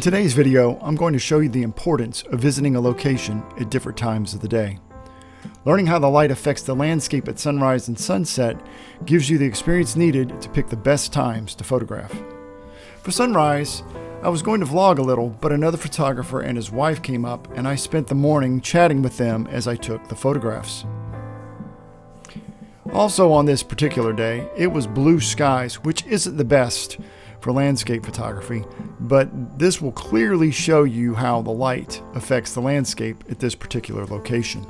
today's video, I'm going to show you the importance of visiting a location at different times of the day. Learning how the light affects the landscape at sunrise and sunset gives you the experience needed to pick the best times to photograph. For sunrise, I was going to vlog a little, but another photographer and his wife came up and I spent the morning chatting with them as I took the photographs. Also on this particular day, it was blue skies, which isn't the best for landscape photography, but this will clearly show you how the light affects the landscape at this particular location.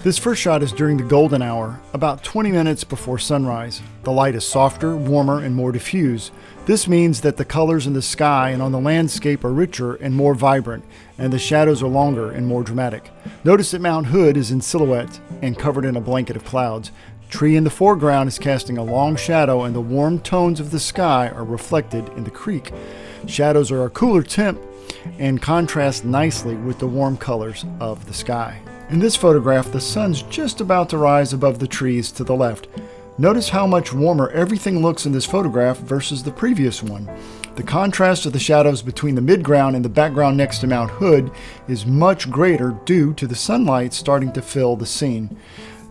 This first shot is during the golden hour, about 20 minutes before sunrise. The light is softer, warmer, and more diffuse. This means that the colors in the sky and on the landscape are richer and more vibrant, and the shadows are longer and more dramatic. Notice that Mount Hood is in silhouette and covered in a blanket of clouds. The tree in the foreground is casting a long shadow, and the warm tones of the sky are reflected in the creek. Shadows are a cooler temp and contrast nicely with the warm colors of the sky. In this photograph, the sun's just about to rise above the trees to the left. Notice how much warmer everything looks in this photograph versus the previous one. The contrast of the shadows between the midground and the background next to Mount Hood is much greater due to the sunlight starting to fill the scene.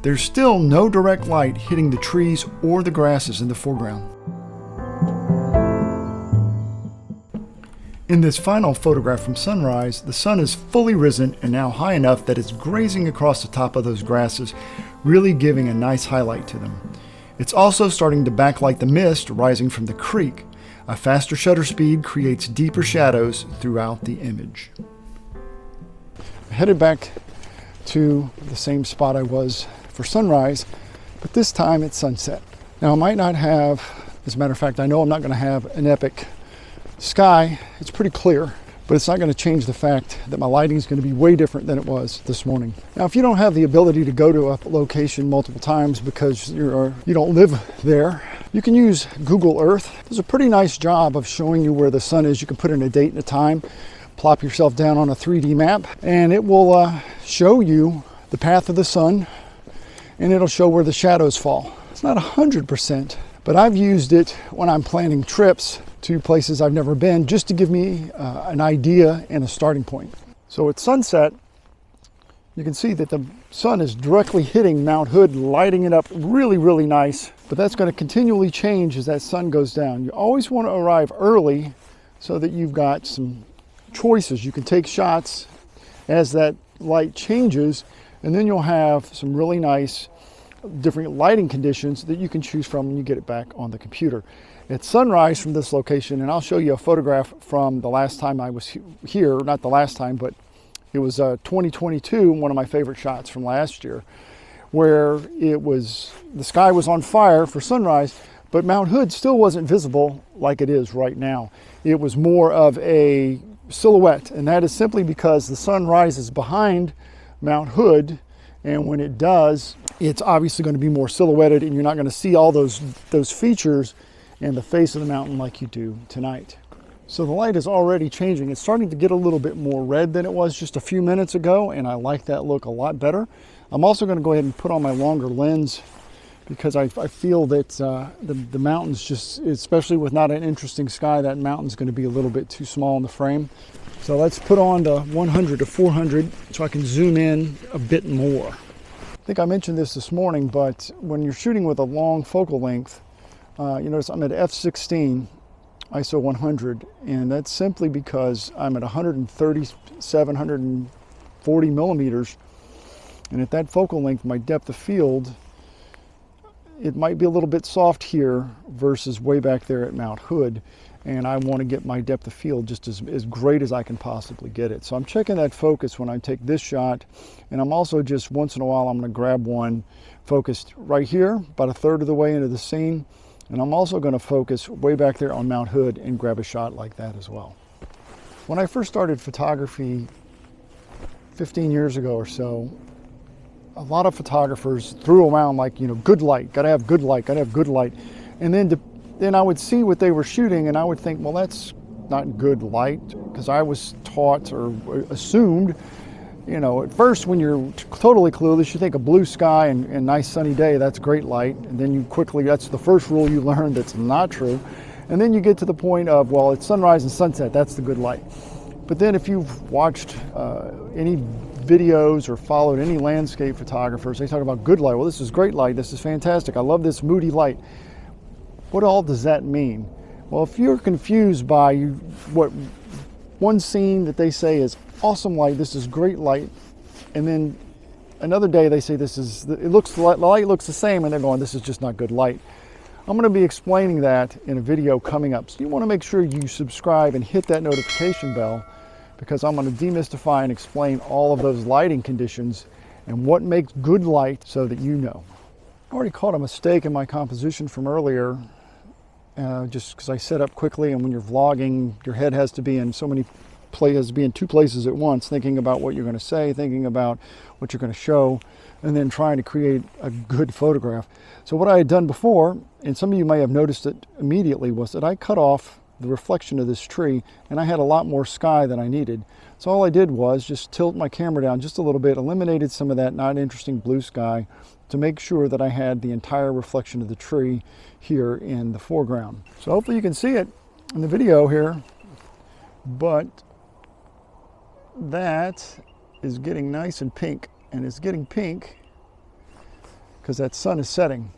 There's still no direct light hitting the trees or the grasses in the foreground. In this final photograph from sunrise, the sun is fully risen and now high enough that it's grazing across the top of those grasses, really giving a nice highlight to them. It's also starting to backlight the mist rising from the creek. A faster shutter speed creates deeper shadows throughout the image. I headed back to the same spot I was for sunrise, but this time it's sunset. Now I might not have, as a matter of fact, I know I'm not going to have an epic sky. It's pretty clear, but it's not going to change the fact that my lighting is going to be way different than it was this morning. Now, if you don't have the ability to go to a location multiple times because you don't live there, you can use Google Earth. It does a pretty nice job of showing you where the sun is. You can put in a date and a time, plop yourself down on a 3D map, and it will show you the path of the sun, and it'll show where the shadows fall. It's not 100%, but I've used it when I'm planning trips to places I've never been, just to give me an idea and a starting point. So at sunset, you can see that the sun is directly hitting Mount Hood, lighting it up really, really nice. But that's going to continually change as that sun goes down. You always want to arrive early so that you've got some choices. You can take shots as that light changes, and then you'll have some really nice different lighting conditions that you can choose from when you get it back on the computer. It's sunrise from this location, and I'll show you a photograph from the last time I was here. Not the last time, but it was 2022, one of my favorite shots from last year, where the sky was on fire for sunrise, but Mount Hood still wasn't visible like it is right now. It was more of a silhouette, and that is simply because the sun rises behind Mount Hood, and when it does, it's obviously going to be more silhouetted, and you're not going to see all those features and the face of the mountain like you do tonight. So the light is already changing. It's starting to get a little bit more red than it was just a few minutes ago, and I like that look a lot better. I'm also going to go ahead and put on my longer lens because I feel that the mountain's just, especially with not an interesting sky, that mountain's going to be a little bit too small in the frame. So let's put on the 100 to 400 so I can zoom in a bit more. I think I mentioned this morning, but when you're shooting with a long focal length, you notice I'm at f/16 ISO 100, and that's simply because I'm at 137, 140 millimeters, and at that focal length, my depth of field, it might be a little bit soft here versus way back there at Mount Hood, and I want to get my depth of field just as great as I can possibly get it. So I'm checking that focus when I take this shot, and I'm also just once in a while I'm going to grab one focused right here, about a third of the way into the scene. And I'm also going to focus way back there on Mount Hood and grab a shot like that as well. When I first started photography 15 years ago or so, a lot of photographers threw around like, good light, gotta have good light, gotta have good light. And then I would see what they were shooting and I would think, well, that's not good light, because I was taught or assumed at first when you're totally clueless, you think a blue sky and nice sunny day, that's great light. And then that's the first rule you learn that's not true. And then you get to the point of, well, it's sunrise and sunset, that's the good light. But then if you've watched any videos or followed any landscape photographers, they talk about good light. Well, this is great light, this is fantastic, I love this moody light. What all does that mean? Well, if you're confused by what one scene that they say is awesome light, this is great light, and then another day they say the light looks the same, and they're going, this is just not good light. I'm going to be explaining that in a video coming up. So you want to make sure you subscribe and hit that notification bell, because I'm going to demystify and explain all of those lighting conditions and what makes good light so that you know. I already caught a mistake in my composition from earlier, just because I set up quickly, and when you're vlogging, your head has to be in two places at once, thinking about what you're going to say, thinking about what you're going to show, and then trying to create a good photograph. So what I had done before, and some of you may have noticed it immediately, was that I cut off the reflection of this tree, and I had a lot more sky than I needed. So all I did was just tilt my camera down just a little bit, eliminated some of that not interesting blue sky to make sure that I had the entire reflection of the tree here in the foreground. So hopefully you can see it in the video here, but that is getting nice and pink, and it's getting pink because that sun is setting.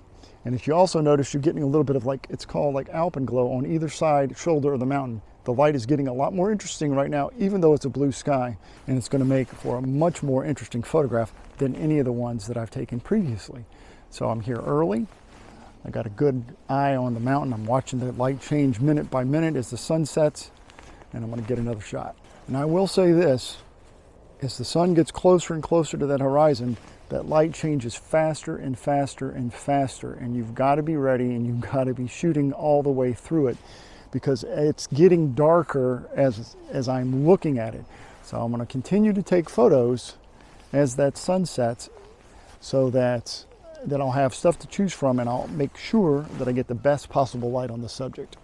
And if you also notice, you're getting a little bit of it's called alpenglow on either side shoulder of the mountain. The light is getting a lot more interesting right now, even though it's a blue sky, and it's going to make for a much more interesting photograph than any of the ones that I've taken previously. So I'm here early. I got a good eye on the mountain. I'm watching the light change minute by minute as the sun sets, and I'm going to get another shot. And I will say this, as the sun gets closer and closer to that horizon, that light changes faster and faster and faster, and you've got to be ready, and you've got to be shooting all the way through it, because it's getting darker as I'm looking at it. So I'm going to continue to take photos as that sun sets, so that I'll have stuff to choose from, and I'll make sure that I get the best possible light on the subject.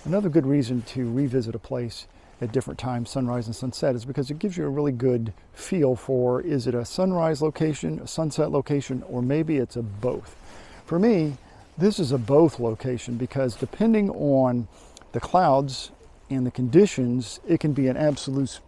Another good reason to revisit a place at different times, sunrise and sunset, is because it gives you a really good feel for, is it a sunrise location, a sunset location, or maybe it's a both. For me, this is a both location, because depending on the clouds and the conditions, it can be an absolute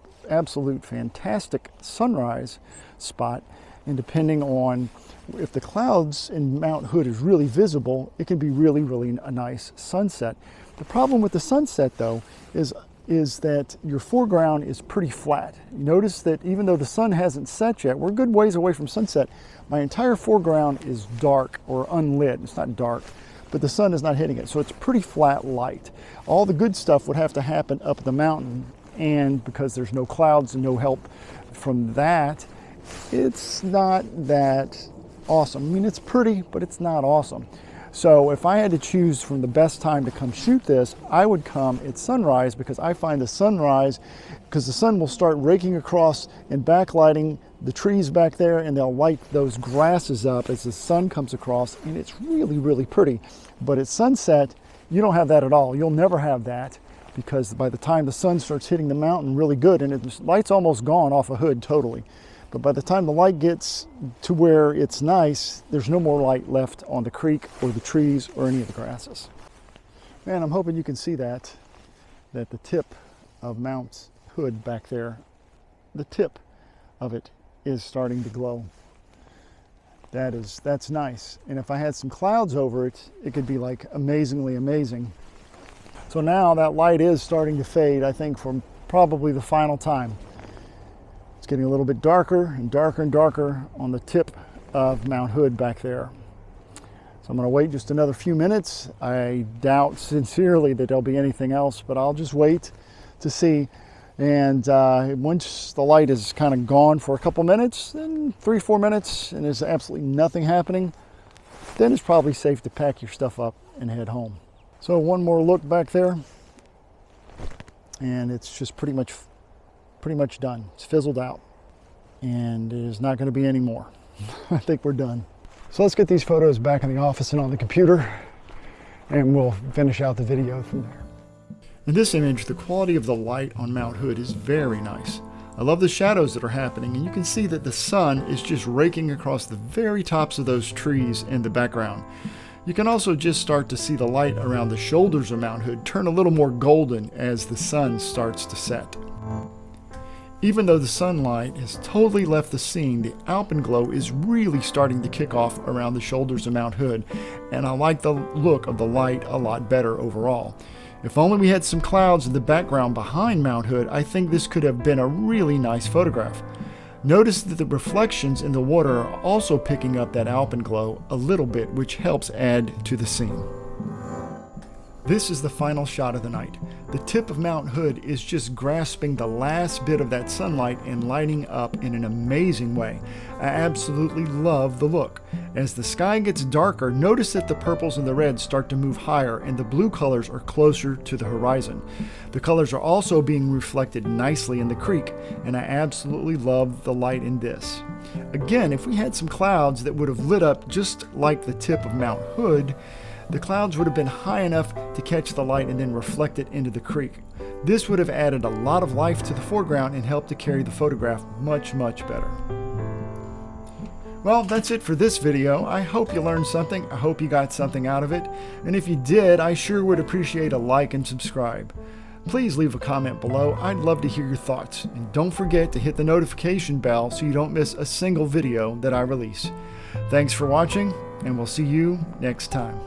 fantastic sunrise spot, and depending on if the clouds in Mount Hood is really visible, it can be really, really a nice sunset. The problem with the sunset, though, is that your foreground is pretty flat. Notice that even though the sun hasn't set yet, we're a good ways away from sunset, my entire foreground is dark or unlit. It's not dark, but the sun is not hitting it, so it's pretty flat light. All the good stuff would have to happen up the mountain, and because there's no clouds and no help from that, it's not that awesome. I mean, it's pretty, but it's not awesome. So if I had to choose from the best time to come shoot this, I would come at sunrise, because I find the sunrise, because the sun will start raking across and backlighting the trees back there, and they'll light those grasses up as the sun comes across, and it's really, really pretty. But at sunset, you don't have that at all. You'll never have that, because by the time the sun starts hitting the mountain really good, and the light's almost gone off a Hood totally, but by the time the light gets to where it's nice, there's no more light left on the creek or the trees or any of the grasses. Man, I'm hoping you can see that the tip of Mount Hood back there, the tip of it is starting to glow. That's nice. And if I had some clouds over it, it could be amazingly amazing. So now that light is starting to fade, I think, for probably the final time. It's getting a little bit darker and darker and darker on the tip of Mount Hood back there. So I'm going to wait just another few minutes. I doubt sincerely that there'll be anything else, but I'll just wait to see. And once the light is kind of gone for a couple minutes, then 3-4 minutes, and there's absolutely nothing happening, then it's probably safe to pack your stuff up and head home. So one more look back there, and it's just pretty much done. It's fizzled out, and there's not going to be any more. I think we're done. So let's get these photos back in the office and on the computer, and we'll finish out the video from there. In this image, the quality of the light on Mount Hood is very nice. I love the shadows that are happening, and you can see that the sun is just raking across the very tops of those trees in the background. You can also just start to see the light around the shoulders of Mount Hood turn a little more golden as the sun starts to set. Even though the sunlight has totally left the scene, the alpenglow is really starting to kick off around the shoulders of Mount Hood, and I like the look of the light a lot better overall. If only we had some clouds in the background behind Mount Hood, I think this could have been a really nice photograph. Notice that the reflections in the water are also picking up that alpenglow a little bit, which helps add to the scene. This is the final shot of the night. The tip of Mount Hood is just grasping the last bit of that sunlight and lighting up in an amazing way. I absolutely love the look. As the sky gets darker, notice that the purples and the reds start to move higher and the blue colors are closer to the horizon. The colors are also being reflected nicely in the creek, and I absolutely love the light in this. Again, if we had some clouds that would have lit up just like the tip of Mount Hood, the clouds would have been high enough to catch the light and then reflect it into the creek. This would have added a lot of life to the foreground and helped to carry the photograph much better. Well, that's it for this video. I hope you learned something. I hope you got something out of it. And if you did, I sure would appreciate a like and subscribe. Please leave a comment below. I'd love to hear your thoughts. And don't forget to hit the notification bell so you don't miss a single video that I release. Thanks for watching, and we'll see you next time.